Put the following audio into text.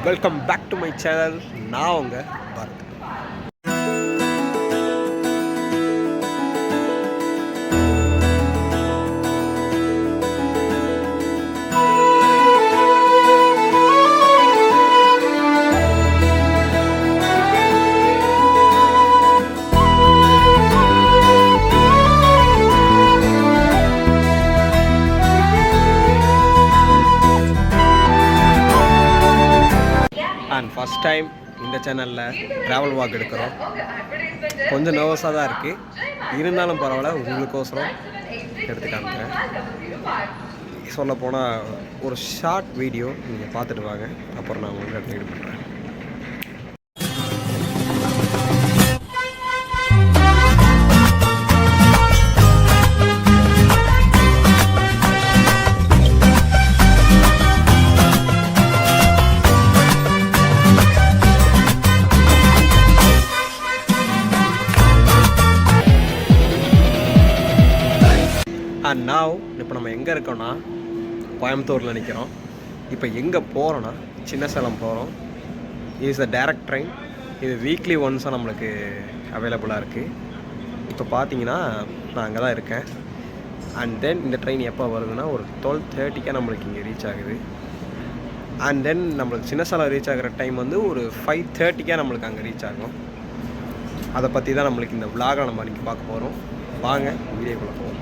Welcome back to my channel. நான் உங்கள் Bharat. And first time இந்த சேனலில் ட்ராவல் வாக் எடுக்கிறோம். கொஞ்சம் நர்வஸாக தான் இருக்குது, இருந்தாலும் பரவாயில்ல, உங்களுக்கோசரம் எடுத்து காமிக்கிறேன். சொல்லப்போனால் ஒரு ஷார்ட் வீடியோ நீங்கள் பார்த்துட்டு வாங்க, அப்புறம் நான் உங்களுக்கு கண்டினியூ பண்ணுறேன். அண்ட் நாவ் இப்போ நம்ம எங்கே இருக்கோன்னா கோயம்புத்தூரில் நிற்கிறோம். இப்போ எங்கே போகிறோன்னா சின்ன சேலம் போகிறோம். Is the direct train. இது வீக்லி ஒன்ஸாக நம்மளுக்கு அவைலபிளாக இருக்குது. இப்போ பார்த்தீங்கன்னா நான் அங்கே தான் இருக்கேன். அண்ட் தென் இந்த ட்ரெயின் எப்போ வருதுன்னா ஒரு 12:30 நம்மளுக்கு இங்கே ரீச் ஆகுது. அண்ட் தென் நம்மளுக்கு சின்ன சேலம் ரீச் ஆகிற டைம் வந்து ஒரு 5:30 நம்மளுக்கு அங்கே ரீச் ஆகும். அதை பற்றி தான் நம்மளுக்கு இந்த விலாகை நம்ம இன்றைக்கி பார்க்க போகிறோம். வாங்க வீடியோக்குள்ளே போவோம்.